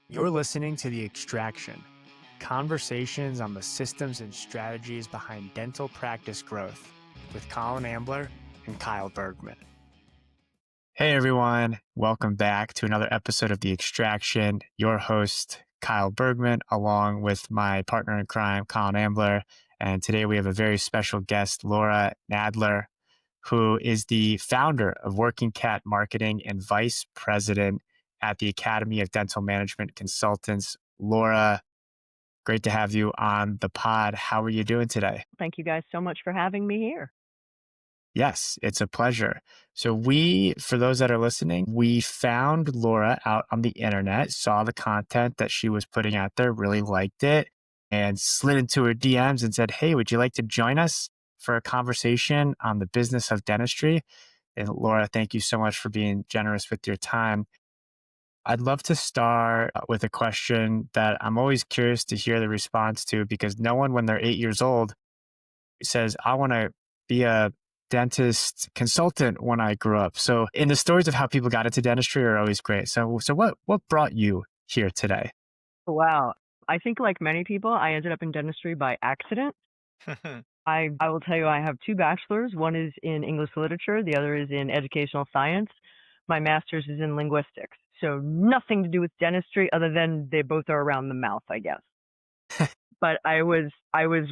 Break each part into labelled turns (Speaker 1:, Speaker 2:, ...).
Speaker 1: You're listening to The Extraction, conversations on the systems and strategies behind dental practice growth with Colin Ambler and Kyle Bergman. Hey everyone, welcome back to another episode of The Extraction. Your host, Kyle Bergman, along with my partner in crime, Colin Ambler. And today we have a very special guest, Laura Nadler, who is the founder of Working Cat Marketing and vice president at the Academy of Dental Management Consultants. Laura, great to have you on the pod. How are you doing today?
Speaker 2: Thank you guys so much for having me here.
Speaker 1: Yes, it's a pleasure. So for those that are listening, we found Laura out on the internet, saw the content that she was putting out there, really liked it, and slid into her DMs and said, hey, would you like to join us for a conversation on the business of dentistry? And Laura, thank you so much for being generous with your time. I'd love to start with a question that I'm always curious to hear the response to, because no one, when they're 8 years old, says, I want to be a dentist consultant when I grew up. So, and the stories of how people got into dentistry are always great. So what brought you here today?
Speaker 2: Wow. I think like many people, I ended up in dentistry by accident. I will tell you, I have two bachelors. One is in English literature. The other is in educational science. My master's is in linguistics. So nothing to do with dentistry other than they both are around the mouth, I guess. But I was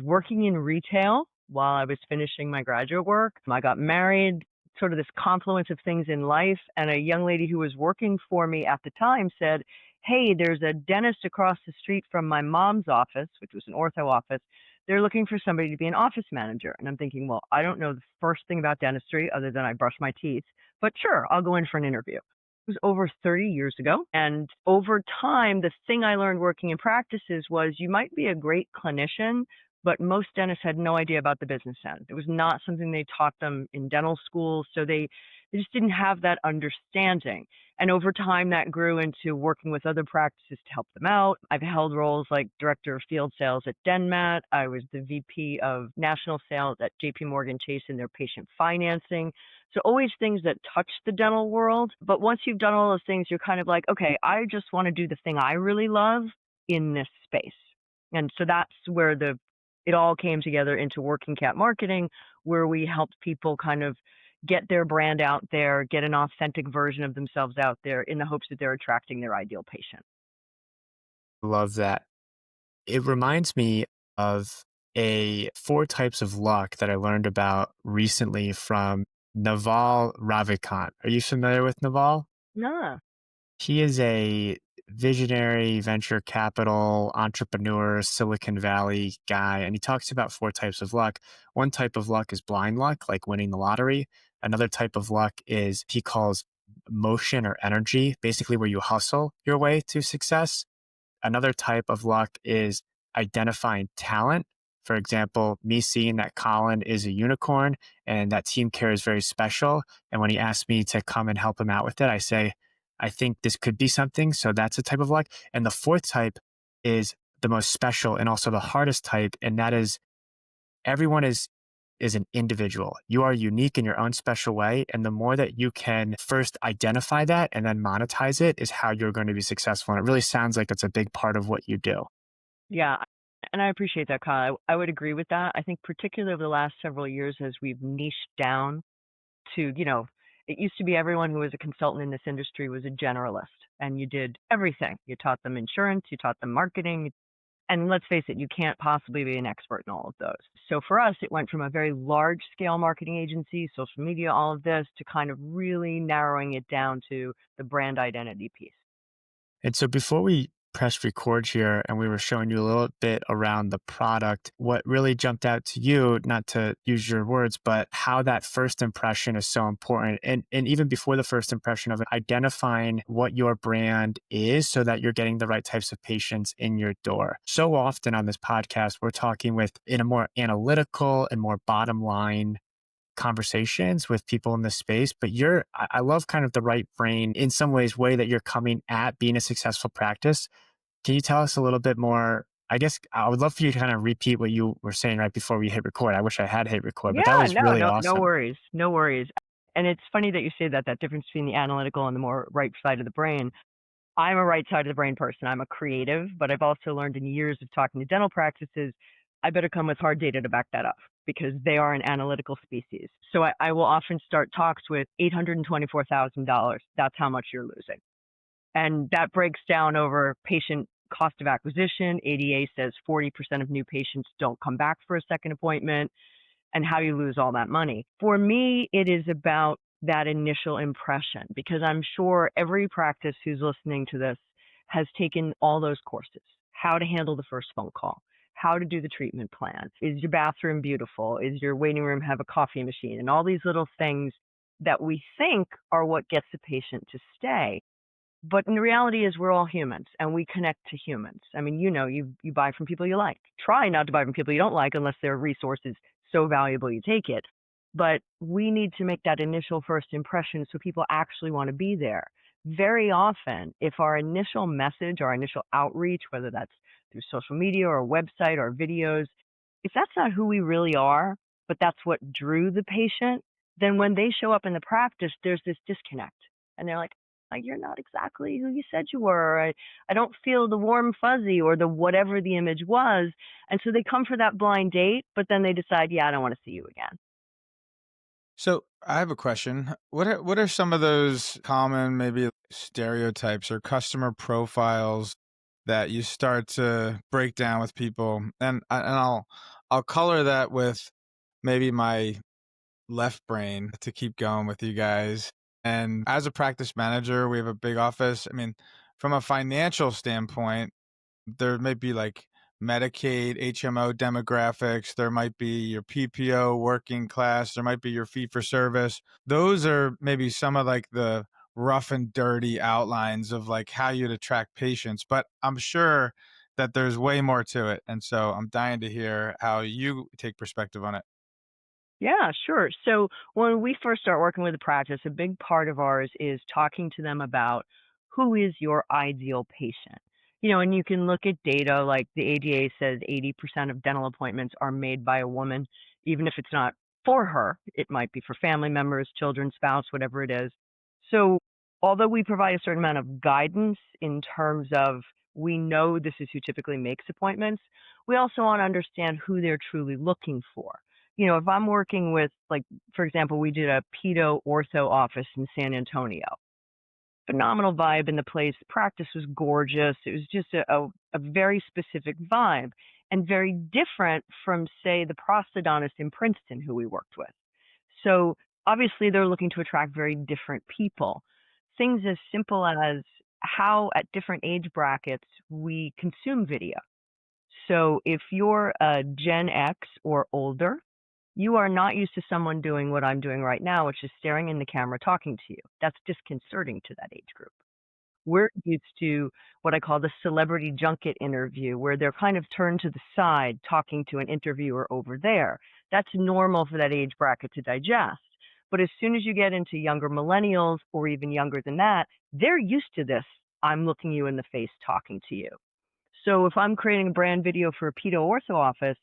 Speaker 2: working in retail while I was finishing my graduate work. I got married, sort of this confluence of things in life. And a young lady who was working for me at the time said, hey, there's a dentist across the street from my mom's office, which was an ortho office. They're looking for somebody to be an office manager. And I'm thinking, well, I don't know the first thing about dentistry other than I brush my teeth, but sure, I'll go in for an interview. It was over 30 years ago. And over time, the thing I learned working in practices was you might be a great clinician, but most dentists had no idea about the business end. It was not something they taught them in dental school. So they just didn't have that understanding. And over time, that grew into working with other practices to help them out. I've held roles like director of field sales at Denmat. I was the VP of national sales at JP Morgan Chase in their patient financing. So always things that touch the dental world. But once you've done all those things, you're kind of like, okay, I just want to do the thing I really love in this space. And so that's where it all came together into Working Cat Marketing, where we helped people kind of get their brand out there, get an authentic version of themselves out there in the hopes that they're attracting their ideal patient.
Speaker 1: Love that. It reminds me of four types of luck that I learned about recently from Naval Ravikant. Are you familiar with Naval?
Speaker 2: Nah.
Speaker 1: He is a visionary venture capital entrepreneur, Silicon Valley guy, and he talks about four types of luck. One type of luck is blind luck, like winning the lottery. Another type of luck is he calls motion or energy, basically where you hustle your way to success. Another type of luck is identifying talent. For example, me seeing that Colin is a unicorn and that team care is very special. And when he asked me to come and help him out with it, I say, I think this could be something. So that's a type of luck. And the fourth type is the most special and also the hardest type. And that is everyone is an individual. You are unique in your own special way. And the more that you can first identify that and then monetize it is how you're going to be successful. And it really sounds like it's a big part of what you do.
Speaker 2: Yeah. And I appreciate that, Kyle. I would agree with that. I think particularly over the last several years, as we've niched down to, it used to be everyone who was a consultant in this industry was a generalist and you did everything. You taught them insurance, you taught them marketing. And let's face it, you can't possibly be an expert in all of those. So for us, it went from a very large scale marketing agency, social media, all of this, to kind of really narrowing it down to the brand identity piece.
Speaker 1: And so before we pressed record here and we were showing you a little bit around the product, what really jumped out to you, not to use your words, but how that first impression is so important. And even before the first impression of it, identifying what your brand is so that you're getting the right types of patients in your door. So often on this podcast, we're talking in a more analytical and more bottom line conversations with people in this space, but I love kind of the right brain in some ways way that you're coming at being a successful practice. Can you tell us a little bit more? I guess I would love for you to kind of repeat what you were saying right before we hit record. I wish I had hit record, but that
Speaker 2: Yeah,
Speaker 1: was really
Speaker 2: no
Speaker 1: awesome.
Speaker 2: worries, no worries. And it's funny that you say that difference between the analytical and the more right side of the brain. I'm a right side of the brain person. I'm a creative, but I've also learned in years of talking to dental practices, I better come with hard data to back that up because they are an analytical species. So I will often start talks with $824,000. That's how much you're losing. And that breaks down over patient cost of acquisition. ADA says 40% of new patients don't come back for a second appointment, and how you lose all that money. For me, it is about that initial impression because I'm sure every practice who's listening to this has taken all those courses. How to handle the first phone call, how to do the treatment plan. Is your bathroom beautiful? Is your waiting room have a coffee machine? And all these little things that we think are what gets the patient to stay. But in the reality is we're all humans and we connect to humans. I mean, you buy from people you like. Try not to buy from people you don't like unless their resource is so valuable you take it. But we need to make that initial first impression so people actually want to be there. Very often, if our initial message, our initial outreach, whether that's through social media or a website or videos, if that's not who we really are, but that's what drew the patient, then when they show up in the practice, there's this disconnect. And they're like, you're not exactly who you said you were. I don't feel the warm fuzzy or the whatever the image was. And so they come for that blind date, but then they decide, yeah, I don't want to see you again.
Speaker 3: So I have a question. What are some of those common maybe stereotypes or customer profiles that you start to break down with people? And I'll color that with maybe my left brain to keep going with you guys. And as a practice manager, we have a big office. I mean, from a financial standpoint, there may be like Medicaid, HMO demographics, there might be your PPO working class, there might be your fee for service. Those are maybe some of like the rough and dirty outlines of like how you'd attract patients, but I'm sure that there's way more to it. And so I'm dying to hear how you take perspective on it.
Speaker 2: Yeah, sure. So when we first start working with a practice, a big part of ours is talking to them about who is your ideal patient. And you can look at data like the ADA says 80% of dental appointments are made by a woman, even if it's not for her. It might be for family members, children, spouse, whatever it is. So although we provide a certain amount of guidance in terms of we know this is who typically makes appointments, we also want to understand who they're truly looking for. If I'm working with, like, for example, we did a pedo ortho office in San Antonio. Phenomenal vibe in the place. The practice was gorgeous. It was just a very specific vibe and very different from, say, the prosthodontist in Princeton who we worked with. So obviously they're looking to attract very different people. Things as simple as how at different age brackets we consume video. So if you're a Gen X or older, you are not used to someone doing what I'm doing right now, which is staring in the camera talking to you. That's disconcerting to that age group. We're used to what I call the celebrity junket interview, where they're kind of turned to the side talking to an interviewer over there. That's normal for that age bracket to digest. But as soon as you get into younger millennials or even younger than that, they're used to this. I'm looking you in the face talking to you. So if I'm creating a brand video for a pedo ortho office,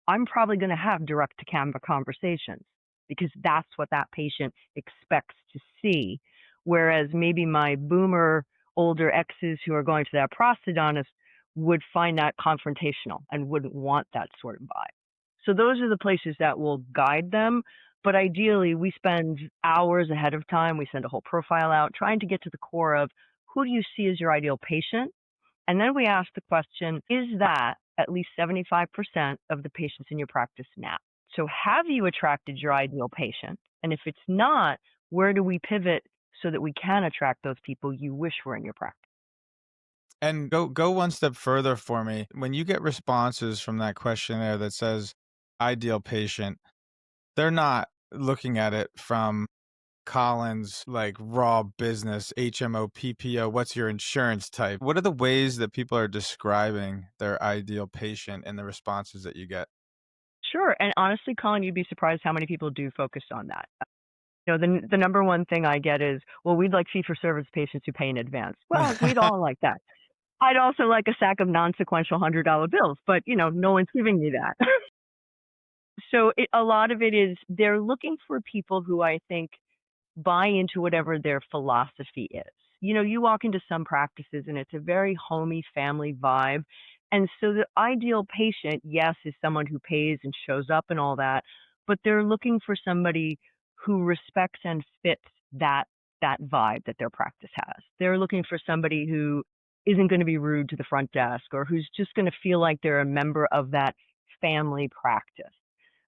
Speaker 2: I'm probably going to have direct to camera conversations because that's what that patient expects to see. Whereas maybe my boomer older exes who are going to that prosthodontist would find that confrontational and wouldn't want that sort of vibe. So those are the places that will guide them. But ideally, we spend hours ahead of time. We send a whole profile out trying to get to the core of who do you see as your ideal patient? And then we ask the question, is that at least 75% of the patients in your practice now? So have you attracted your ideal patient? And if it's not, where do we pivot so that we can attract those people you wish were in your practice?
Speaker 3: And go one step further for me. When you get responses from that questionnaire that says ideal patient, they're not looking at it from Collins, like raw business, HMO, PPO, what's your insurance type? What are the ways that people are describing their ideal patient in the responses that you get?
Speaker 2: Sure. And honestly, Colin, you'd be surprised how many people do focus on that. The number one thing I get is, well, we'd like fee for service patients who pay in advance. Well, we'd all like that. I'd also like a sack of non-sequential $100 bills, but no one's giving me that. So a lot of it is they're looking for people who I think buy into whatever their philosophy is. You walk into some practices and it's a very homey family vibe. And so the ideal patient, yes, is someone who pays and shows up and all that, but they're looking for somebody who respects and fits that vibe that their practice has. They're looking for somebody who isn't going to be rude to the front desk or who's just going to feel like they're a member of that family practice.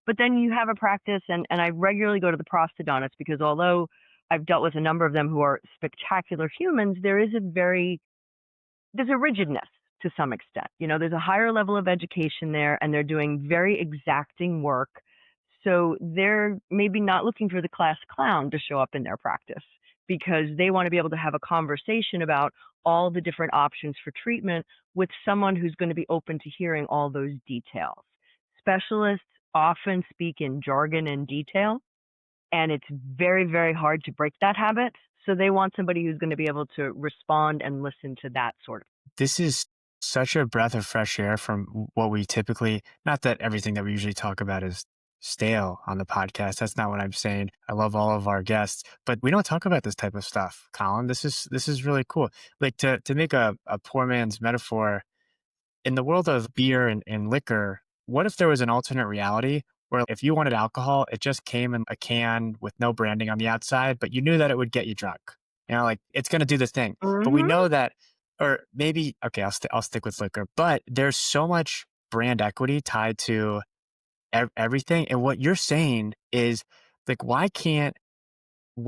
Speaker 2: But then you have a practice, and I regularly go to the prosthodontist because although I've dealt with a number of them who are spectacular humans, there's a rigidness to some extent. There's a higher level of education there, and they're doing very exacting work. So they're maybe not looking for the class clown to show up in their practice because they want to be able to have a conversation about all the different options for treatment with someone who's going to be open to hearing all those details. Specialists often speak in jargon and detail, and it's very, very hard to break that habit. So they want somebody who's going to be able to respond and listen to that sort of.
Speaker 1: This is such a breath of fresh air from what we typically, not that everything that we usually talk about is stale on the podcast. That's not what I'm saying. I love all of our guests, but we don't talk about this type of stuff, Colin. This is really cool. Like to make a poor man's metaphor, in the world of beer and liquor, what if there was an alternate reality where if you wanted alcohol, it just came in a can with no branding on the outside, but you knew that it would get you drunk? Like it's going to do the thing. But we
Speaker 2: Mm-hmm.
Speaker 1: know that, or maybe, okay, I'll stick with liquor, but there's so much brand equity tied to everything. And what you're saying is like, what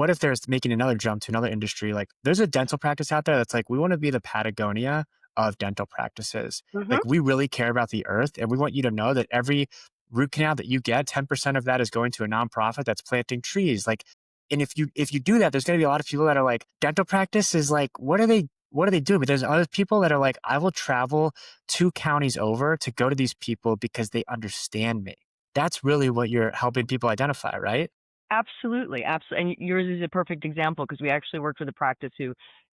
Speaker 1: if there's making another jump to another industry? Like there's a dental practice out there that's like, we want to be the Patagonia of dental practices.
Speaker 2: Mm-hmm.
Speaker 1: Like we really care about the earth and we want you to know that every root canal that you get, 10% of that is going to a nonprofit that's planting trees. Like, and if you do that, there's going to be a lot of people that are like, dental practice is like, what are they doing? But there's other people that are like, I will travel 2 counties over to go to these people because they understand me. That's really what you're helping people identify, right?
Speaker 2: Absolutely, absolutely. And yours is a perfect example because we actually worked with a practice who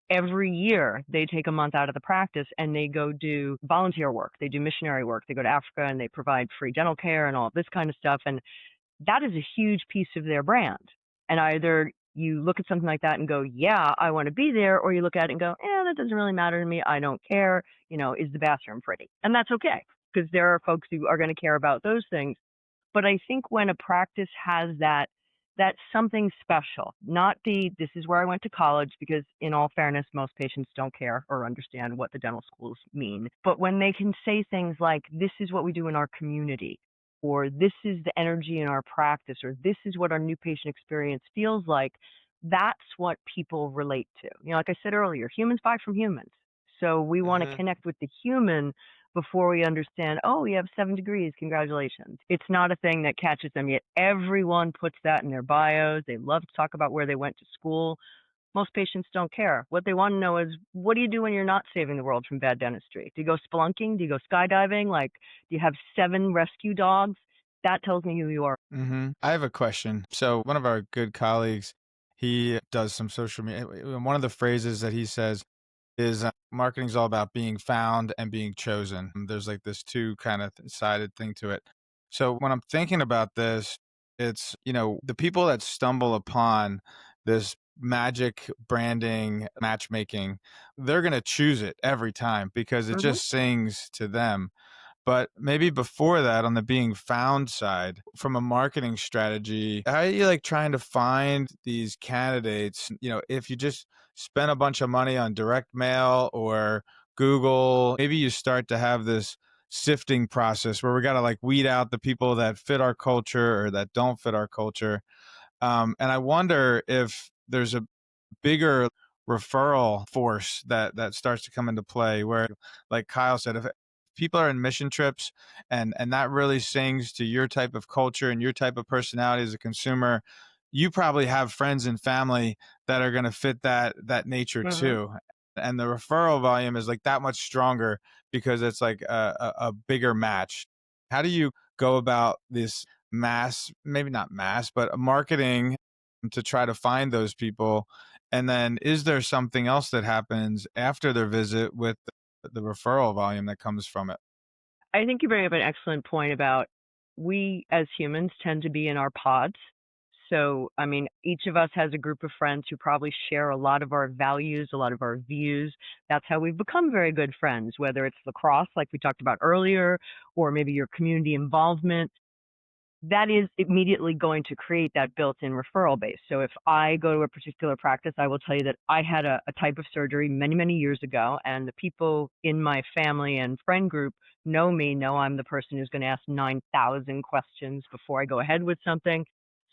Speaker 2: every year they take a month out of the practice and they go do volunteer work. They do missionary work. They go to Africa and they provide free dental care and all this kind of stuff. And that is a huge piece of their brand. And either you look at something like that and go, yeah, I want to be there, or you look at it and go, that doesn't really matter to me. I don't care. Is the bathroom pretty? And that's okay because there are folks who are going to care about those things. But I think when a practice has that's something special, not this is where I went to college, because in all fairness, most patients don't care or understand what the dental schools mean. But when they can say things like, this is what we do in our community, or this is the energy in our practice, or this is what our new patient experience feels like, that's what people relate to. Like I said earlier, humans buy from humans. So we want to
Speaker 4: Mhm.
Speaker 2: connect with the human before we understand, oh, you have 7 degrees, congratulations. It's not a thing that catches them yet. Everyone puts that in their bios. They love to talk about where they went to school. Most patients don't care. What they want to know is, what do you do when you're not saving the world from bad dentistry? Do you go spelunking? Do you go skydiving? Like, do you have 7 rescue dogs? That tells me who you are.
Speaker 3: I have a question. So one of our good colleagues, he does some social media. And one of the phrases that he says is marketing is all about being found and being chosen. There's like this two kind of sided thing to it. So when I'm thinking about this, it's, the people that stumble upon this magic branding matchmaking, they're going to choose it every time because it
Speaker 2: Hmm.
Speaker 3: just sings to them. But maybe before that, on the being found side, from a marketing strategy, how are you like trying to find these candidates? If you just spend a bunch of money on direct mail or Google, maybe you start to have this sifting process where we got to like weed out the people that fit our culture or that don't fit our culture. And I wonder if there's a bigger referral force that starts to come into play where, like Kyle said, if people are in mission trips and that really sings to your type of culture and your type of personality as a consumer, you probably have friends and family that are going to fit that nature
Speaker 2: Hmm.
Speaker 3: too, and the referral volume is like that much stronger because it's like a bigger match. How do you go about this mass, maybe not mass, but marketing to try to find those people? And then is there something else that happens after their visit with the referral volume that comes from it?
Speaker 2: I think you bring up an excellent point about we as humans tend to be in our pods. So, I mean, each of us has a group of friends who probably share a lot of our values, a lot of our views. That's how we've become very good friends, whether it's lacrosse, like we talked about earlier, or maybe your community involvement. That is immediately going to create that built-in referral base. So if I go to a particular practice, I will tell you that I had a type of surgery many, many years ago, and the people in my family and friend group know me, know I'm the person who's going to ask 9,000 questions before I go ahead with something.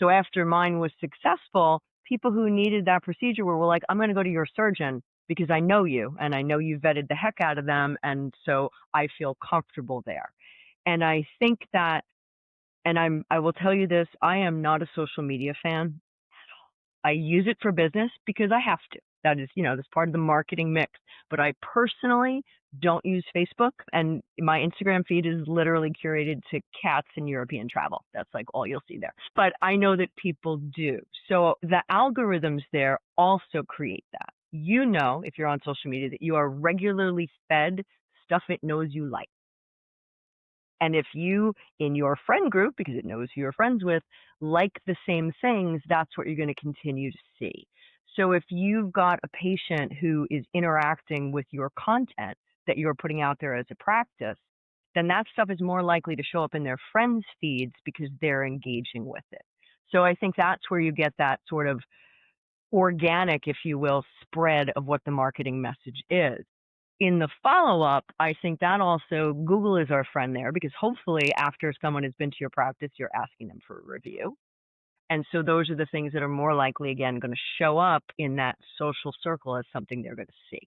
Speaker 2: So after mine was successful, people who needed that procedure were like, I'm going to go to your surgeon because I know you and I know you vetted the heck out of them. And so I feel comfortable there. And I think that and I will tell you this, I am not a social media fan. I use it for business because I have to. That is, that's part of the marketing mix. But I personally don't use Facebook, and my Instagram feed is literally curated to cats and European travel. That's like all you'll see there. But I know that people do. So the algorithms there also create that. You know, if you're on social media, that you are regularly fed stuff it knows you like. And if you, in your friend group, because it knows who you're friends with, like the same things, that's what you're going to continue to see. So if you've got a patient who is interacting with your content that you're putting out there as a practice, then that stuff is more likely to show up in their friends' feeds because they're engaging with it. So I think that's where you get that sort of organic, if you will, spread of what the marketing message is. In the follow-up, I think that also Google is our friend there because hopefully after someone has been to your practice, you're asking them for a review. And so those are the things that are more likely, again, going to show up in that social circle as something they're going to see.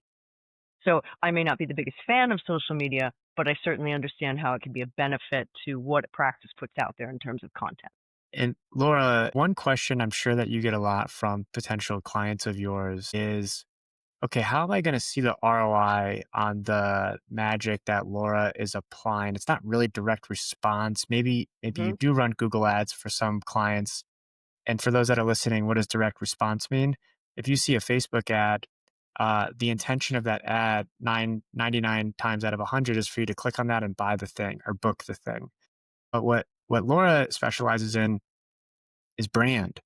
Speaker 2: So I may not be the biggest fan of social media, but I certainly understand how it can be a benefit to what a practice puts out there in terms of content.
Speaker 1: And Laura, one question I'm sure that you get a lot from potential clients of yours is, okay, how am I going to see the ROI on the magic that Laura is applying? It's not really direct response. Maybe you
Speaker 2: Hmm.
Speaker 1: do run Google Ads for some clients. And for those that are listening, what does direct response mean? If you see a Facebook ad, the intention of that ad 99 times out of 100 is for you to click on that and buy the thing or book the thing. But what Laura specializes in is brand.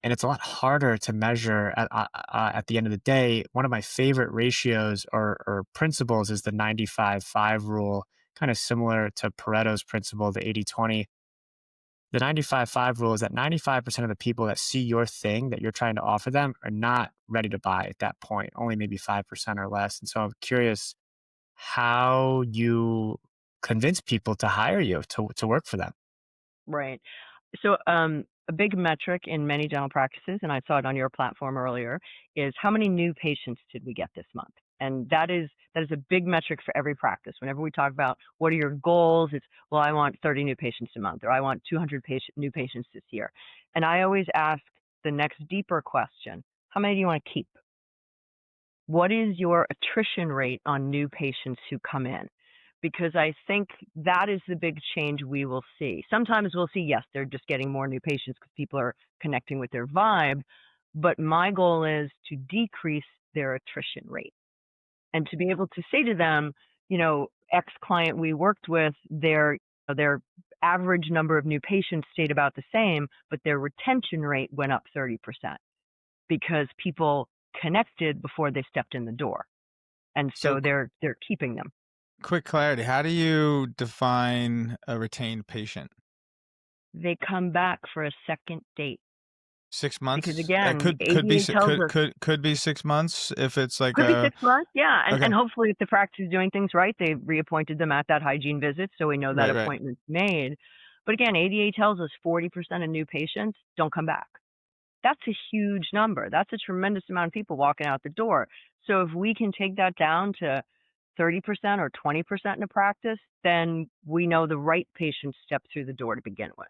Speaker 1: And it's a lot harder to measure at the end of the day. One of my favorite ratios or principles is the 95-5 rule, kind of similar to Pareto's principle, the 80-20. The 95-5 rule is that 95% of the people that see your thing that you're trying to offer them are not ready to buy at that point, only maybe 5% or less. And so I'm curious how you convince people to hire you to work for them.
Speaker 2: Right. So, a big metric in many dental practices, and I saw it on your platform earlier, is how many new patients did we get this month? And that is a big metric for every practice. Whenever we talk about what are your goals, it's, well, I want 30 new patients a month, or I want 200 new patients this year. And I always ask the next deeper question: how many do you want to keep? What is your attrition rate on new patients who come in? Because I think that is the big change we will see. Sometimes we'll see, yes, they're just getting more new patients because people are connecting with their vibe. But my goal is to decrease their attrition rate and to be able to say to them, X client we worked with, their average number of new patients stayed about the same, but their retention rate went up 30% because people connected before they stepped in the door. And
Speaker 3: So,
Speaker 2: so they're keeping them.
Speaker 3: quick clarity: how do you define a retained patient?
Speaker 2: They come back for a second date
Speaker 3: Six
Speaker 2: because
Speaker 3: months?
Speaker 2: again,
Speaker 3: Could be
Speaker 2: ADA tells us
Speaker 3: could be 6 months if it's like
Speaker 2: could be
Speaker 3: a
Speaker 2: 6 months, yeah, and
Speaker 3: okay.
Speaker 2: hopefully if the practice is doing things right, they've reappointed them at that hygiene visit, so we know that
Speaker 3: Right.
Speaker 2: appointment's made. But again, ADA tells us 40% of new patients don't come back. That's a huge number. That's a tremendous amount of people walking out the door. So if we can take that down to 30% or 20% in a practice, then we know the right patients step through the door to begin with.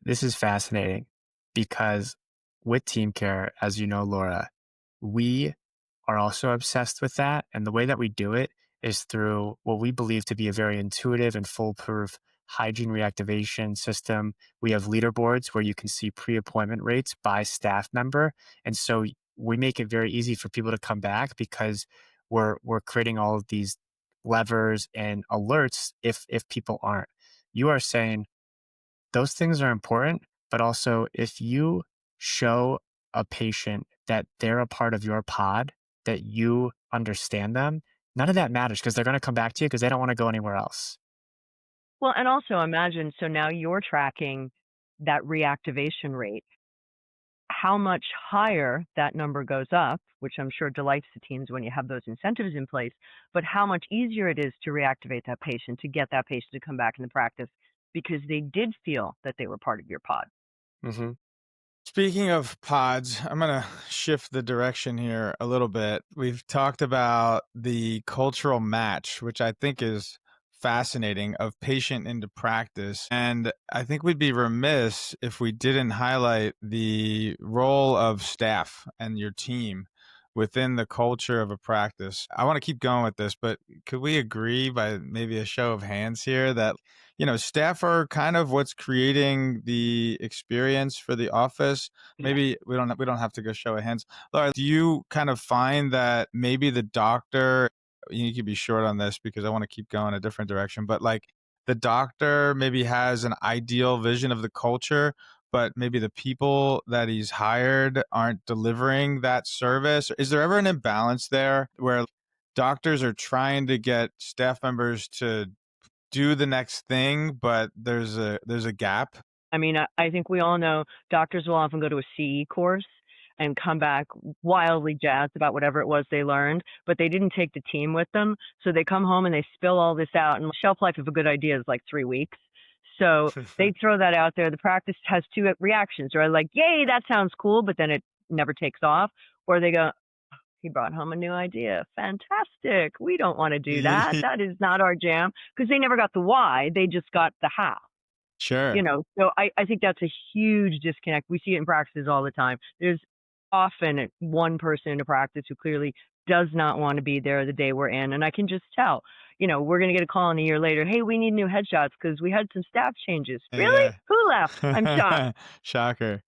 Speaker 1: This is fascinating because with team care, as you know, Laura, we are also obsessed with that. And the way that we do it is through what we believe to be a very intuitive and foolproof hygiene reactivation system. We have leaderboards where you can see pre appointment rates by staff member. And so we make it very easy for people to come back because we're creating all of these levers and alerts if people aren't. You are saying those things are important, but also if you show a patient that they're a part of your pod, that you understand them, none of that matters because they're going to come back to you because they don't want to go anywhere else.
Speaker 2: Well, and also imagine, so now you're tracking that reactivation rate. How much higher that number goes up, which I'm sure delights the teams when you have those incentives in place, but how much easier it is to reactivate that patient, to get that patient to come back in the practice because they did feel that they were part of your pod.
Speaker 1: Hmm.
Speaker 3: Speaking of pods, I'm going to shift the direction here a little bit. We've talked about the cultural match, which I think is fascinating, of patient into practice. And I think we'd be remiss if we didn't highlight the role of staff and your team within the culture of a practice. I want to keep going with this, but could we agree by maybe a show of hands here that staff are kind of what's creating the experience for the office?
Speaker 2: Yeah.
Speaker 3: Maybe we don't have to go show of hands. Laura, do you kind of find that maybe the doctor, you could be short on this because I want to keep going a different direction, but like the doctor maybe has an ideal vision of the culture, but maybe the people that he's hired aren't delivering that service? Is there ever an imbalance there where doctors are trying to get staff members to do the next thing, but there's a gap?
Speaker 2: I mean, I think we all know doctors will often go to a CE course and come back wildly jazzed about whatever it was they learned, but they didn't take the team with them. So they come home and they spill all this out, and the shelf life of a good idea is like 3 weeks. So they throw that out there. The practice has two reactions, or like, yay, that sounds cool, but then it never takes off. Or they go, he brought home a new idea. Fantastic. We don't want to do that. That is not our jam, because they never got the why. They just got the how.
Speaker 3: Sure.
Speaker 2: So I think that's a huge disconnect. We see it in practices all the time. There's often one person in a practice who clearly does not want to be there the day we're in. And I can just tell, we're going to get a call in a year later. Hey, we need new headshots because we had some staff changes. Really?
Speaker 3: Yeah.
Speaker 2: Who left? I'm shocked.
Speaker 3: Shocker.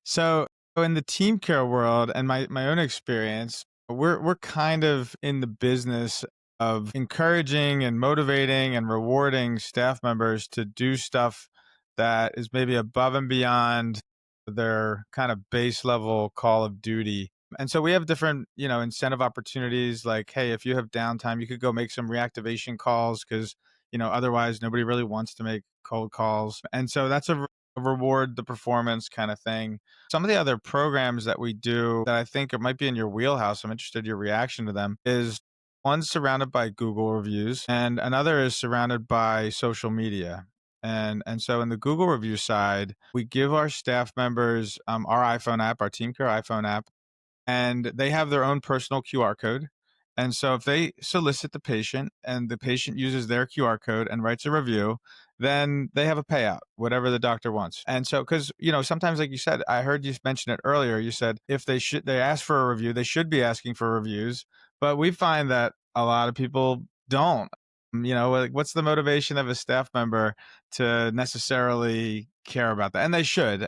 Speaker 3: So in the team care world and my own experience, we're kind of in the business of encouraging and motivating and rewarding staff members to do stuff that is maybe above and beyond their kind of base level call of duty. And so we have different, incentive opportunities like, hey, if you have downtime, you could go make some reactivation calls because, otherwise nobody really wants to make cold calls. And so that's a reward the performance kind of thing. Some of the other programs that we do that I think it might be in your wheelhouse, I'm interested in your reaction to them, is one's surrounded by Google reviews and another is surrounded by social media. And so in the Google review side, we give our staff members our iPhone app, our Team Care iPhone app, and they have their own personal QR code. And so if they solicit the patient and the patient uses their QR code and writes a review, then they have a payout, whatever the doctor wants. And so, because, sometimes, like you said, I heard you mention it earlier. You said if they ask for a review, they should be asking for reviews. But we find that a lot of people don't. Like, what's the motivation of a staff member to necessarily care about that? And they should.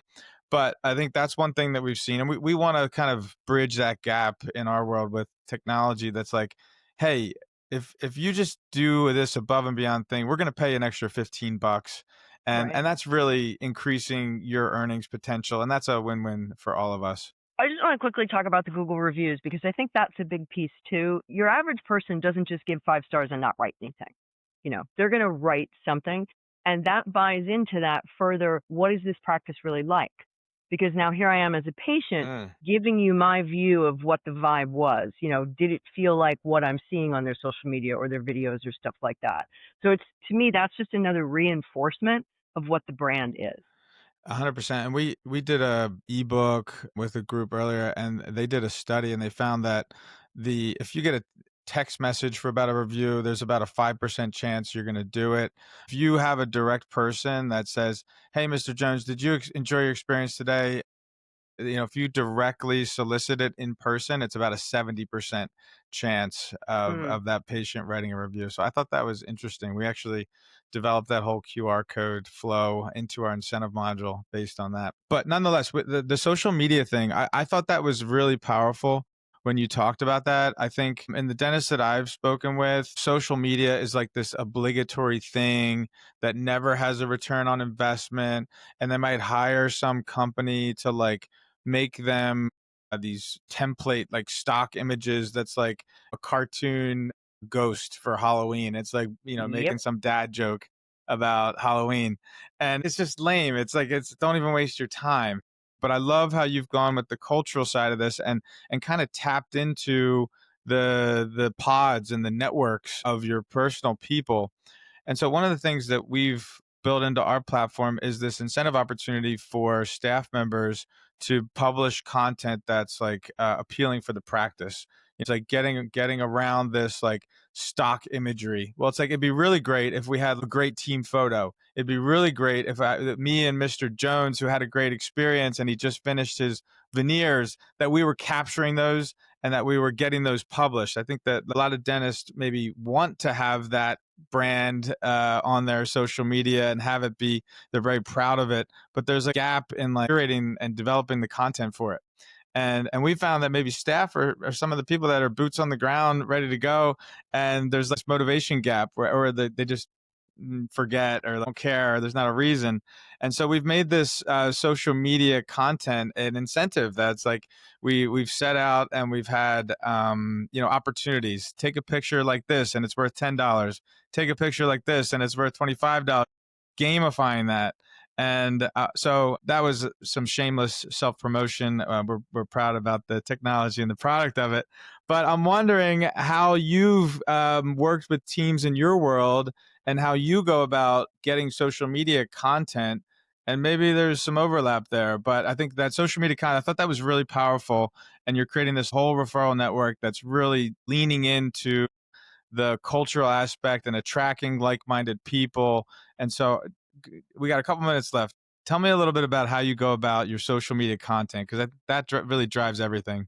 Speaker 3: But I think that's one thing that we've seen. And we want to kind of bridge that gap in our world with technology that's like, hey, if you just do this above and beyond thing, we're going to pay an extra $15. And
Speaker 2: Right.
Speaker 3: that's really increasing your earnings potential. And that's a win-win for all of us.
Speaker 2: I just want to quickly talk about the Google reviews because I think that's a big piece too. Your average person doesn't just give 5 stars and not write anything. They're going to write something, and that buys into that further. What is this practice really like? Because now here I am as a patient giving you my view of what the vibe was. Did it feel like what I'm seeing on their social media or their videos or stuff like that? So to me, that's just another reinforcement of what the brand is.
Speaker 3: 100%. And we did a ebook with a group earlier, and they did a study, and they found that if you get a text message for about a review, there's about a 5% chance you're going to do it. If you have a direct person that says, "Hey, Mr. Jones, did you enjoy your experience today?" If you directly solicit it in person, it's about a 70% chance
Speaker 2: Mm.
Speaker 3: of that patient writing a review. So I thought that was interesting. We actually developed that whole QR code flow into our incentive module based on that. But nonetheless, with the social media thing, I thought that was really powerful when you talked about that. I think in the dentists that I've spoken with, social media is like this obligatory thing that never has a return on investment. And they might hire some company to like make them these template like stock images that's like a cartoon ghost for Halloween. It's like,
Speaker 2: Yep.
Speaker 3: making some dad joke about Halloween. And it's just lame. It's like it's don't even waste your time. But I love how you've gone with the cultural side of this and kind of tapped into the pods and the networks of your personal people. And so one of the things that we've built into our platform is this incentive opportunity for staff members to publish content that's like appealing for the practice. It's like getting around this like stock imagery. Well, it's like it'd be really great if we had a great team photo. It'd be really great if me and Mr. Jones, who had a great experience and he just finished his veneers, that we were capturing those and that we were getting those published. I think that a lot of dentists maybe want to have that brand on their social media and have it be they're very proud of it, but there's a gap in like curating and developing the content for it. And we found that maybe staff are some of the people that are boots on the ground ready to go, and there's this motivation gap where or they just forget or don't care, or there's not a reason. And so we've made this social media content an incentive that's like we've set out and we've had opportunities. Take a picture like this and it's worth $10. Take a picture like this and it's worth $25. Gamifying that. And so that was some shameless self promotion. We're proud about the technology and the product of it. But I'm wondering how you've worked with teams in your world and how you go about getting social media content. And maybe there's some overlap there, but I think that social media content, I thought that was really powerful. And you're creating this whole referral network that's really leaning into the cultural aspect and attracting like-minded people. And so we got a couple minutes left. Tell me a little bit about how you go about your social media content, because that really drives everything.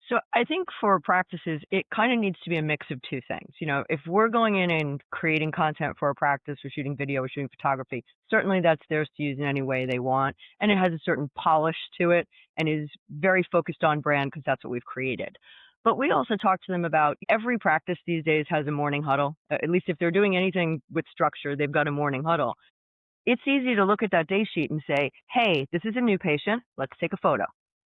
Speaker 2: So I think for practices, it kind of needs to be a mix of two things. If we're going in and creating content for a practice, we're shooting video, we're shooting photography, certainly that's theirs to use in any way they want. And it has a certain polish to it and is very focused on brand because that's what we've created. But we also talk to them about every practice these days has a morning huddle. At least if they're doing anything with structure, they've got a morning huddle. It's easy to look at that day sheet and say, hey, this is a new patient. Let's take a photo.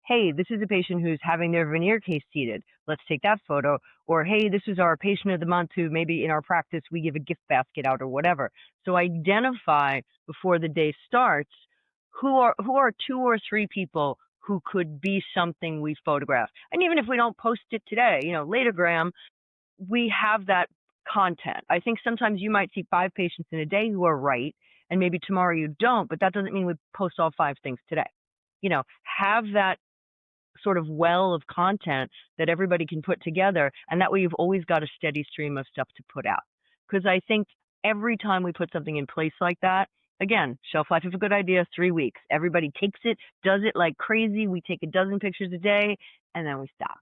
Speaker 2: Hey, this is a patient who's having their veneer case seated. Let's take that photo. Or, hey, this is our patient of the month who maybe in our practice we give a gift basket out or whatever. So identify before the day starts who are two or three people who could be something we photograph. And even if we don't post it today, latergram, we have that content. I think sometimes you might see 5 patients in a day who are right, and maybe tomorrow you don't, but that doesn't mean we post all 5 things today. Have that sort of well of content that everybody can put together, and that way you've always got a steady stream of stuff to put out. Because I think every time we put something in place like that, again, shelf life of a good idea, 3 weeks. Everybody takes it, does it like crazy. We take a dozen pictures a day, and then we stop.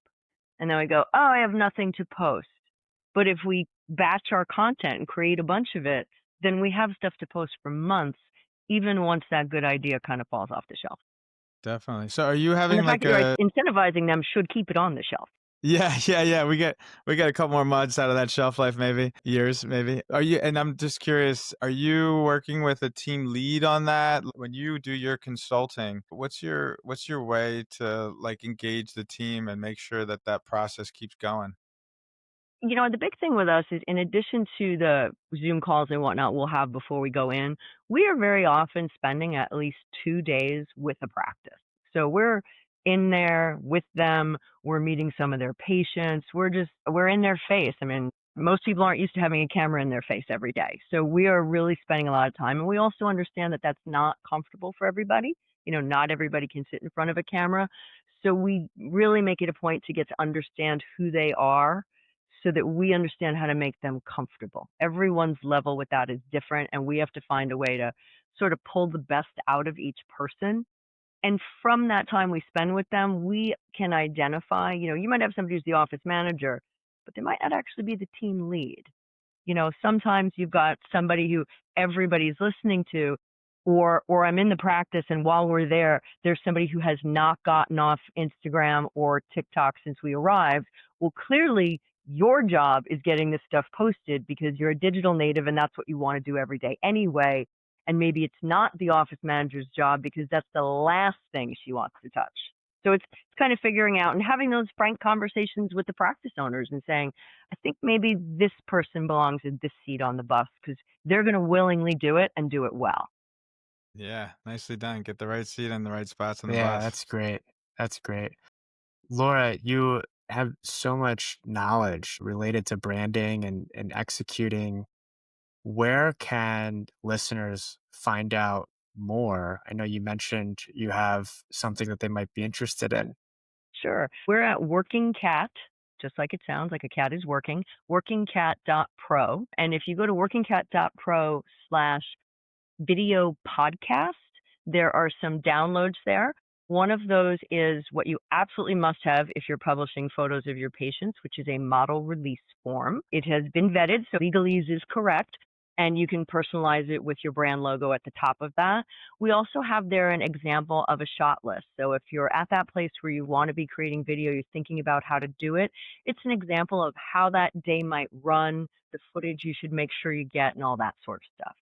Speaker 2: And then we go, oh, I have nothing to post. But if we batch our content and create a bunch of it, then we have stuff to post for months, even once that good idea kind of falls off the shelf.
Speaker 3: Definitely. So are you
Speaker 2: And the
Speaker 3: having
Speaker 2: fact
Speaker 3: like
Speaker 2: that you're
Speaker 3: a
Speaker 2: incentivizing them should keep it on the shelf.
Speaker 3: yeah, yeah, yeah. We get a couple more months out of that shelf life, maybe years, maybe. Are you? And I'm just curious. Are you working with a team lead on that when you do your consulting? What's your way to like engage the team and make sure that that process keeps going?
Speaker 2: The big thing with us is in addition to the Zoom calls and whatnot we'll have before we go in, we are very often spending at least 2 days with a practice. So we're in there with them. We're meeting some of their patients. We're in their face. I mean, most people aren't used to having a camera in their face every day. So we are really spending a lot of time. And we also understand that that's not comfortable for everybody. Not everybody can sit in front of a camera. So we really make it a point to get to understand who they are so that we understand how to make them comfortable. Everyone's level with that is different, and we have to find a way to sort of pull the best out of each person. And from that time we spend with them, we can identify, you might have somebody who's the office manager, but they might not actually be the team lead. Sometimes you've got somebody who everybody's listening to, Or I'm in the practice, and while we're there, there's somebody who has not gotten off Instagram or TikTok since we arrived. Well, clearly your job is getting this stuff posted because you're a digital native and that's what you want to do every day anyway. And maybe it's not the office manager's job because that's the last thing she wants to touch. So it's kind of figuring out and having those frank conversations with the practice owners and saying, I think maybe this person belongs in this seat on the bus because they're going to willingly do it and do it well.
Speaker 3: Yeah, nicely done. Get the right seat in the right spots on the
Speaker 1: Yeah,
Speaker 3: bus.
Speaker 1: that's great. That's great. Laura, you have so much knowledge related to branding and executing. Where can listeners find out more? I know you mentioned you have something that they might be interested in.
Speaker 2: Sure. We're at Working Cat, just like it sounds, like a cat is working, workingcat.pro. And if you go to workingcat.pro/video podcast, there are some downloads there. One of those is what you absolutely must have if you're publishing photos of your patients, which is a model release form. It has been vetted, so legalese is correct, and you can personalize it with your brand logo at the top of that. We also have there an example of a shot list. So if you're at that place where you want to be creating video, you're thinking about how to do it, it's an example of how that day might run, the footage you should make sure you get, and all that sort of stuff.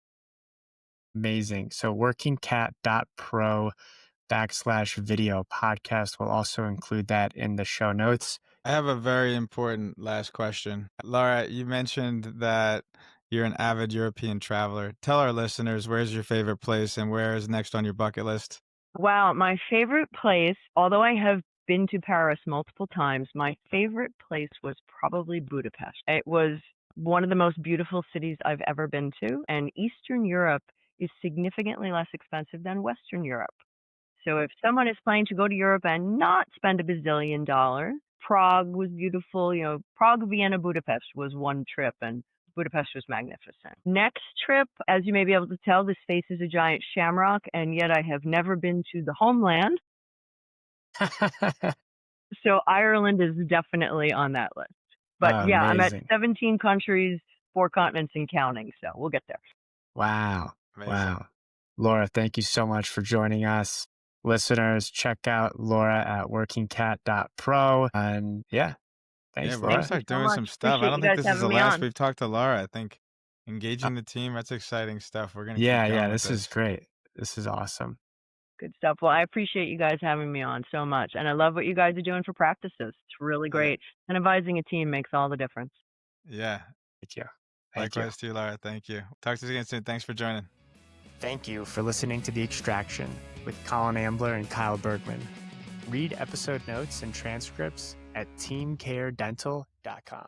Speaker 1: Amazing. So workingcat.pro/video podcast will also include that in the show notes.
Speaker 3: I have a very important last question. Laura, you mentioned that you're an avid European traveler. Tell our listeners, where's your favorite place and where is next on your bucket list?
Speaker 2: Wow, my favorite place, although I have been to Paris multiple times, my favorite place was probably Budapest. It was one of the most beautiful cities I've ever been to, and Eastern Europe is significantly less expensive than Western Europe. So if someone is planning to go to Europe and not spend a bazillion dollars, Prague was beautiful. Prague, Vienna, Budapest was one trip, and Budapest was magnificent. Next trip, as you may be able to tell, this face is a giant shamrock, and yet I have never been to the homeland. So Ireland is definitely on that list. But yeah, I'm at
Speaker 1: Amazing.
Speaker 2: 17 countries, 4 continents and counting, so we'll get there.
Speaker 1: Wow.
Speaker 3: Amazing.
Speaker 1: Wow. Laura, thank you so much for joining us. Listeners, check out Laura at workingcat.pro. And yeah,
Speaker 3: Yeah,
Speaker 1: thanks,
Speaker 3: we're gonna
Speaker 2: Thank
Speaker 1: Laura.
Speaker 2: you
Speaker 3: start
Speaker 2: so
Speaker 3: doing
Speaker 2: much.
Speaker 3: some stuff. I
Speaker 2: Appreciate
Speaker 3: don't
Speaker 2: you
Speaker 3: think
Speaker 2: guys
Speaker 3: this is
Speaker 2: having
Speaker 3: the
Speaker 2: me
Speaker 3: last
Speaker 2: on.
Speaker 3: we've talked to Laura. I think
Speaker 1: Uh,
Speaker 3: engaging the team, that's exciting stuff. We're gonna keep
Speaker 1: yeah, yeah,
Speaker 3: going with
Speaker 1: this is
Speaker 3: this.
Speaker 1: great. This is awesome.
Speaker 2: Good stuff. Well, I appreciate you guys having me on so much. And I love what you guys are doing for practices. It's really
Speaker 3: Yeah.
Speaker 2: great. And advising a team makes all the difference.
Speaker 3: Yeah.
Speaker 1: Thank you. Thank you.
Speaker 3: Likewise to you, Laura. Thank you. Talk to you again soon. Thanks for joining.
Speaker 1: Thank you for listening to The Extraction with Colin Ambler and Kyle Bergman. Read episode notes and transcripts at teamcaredental.com.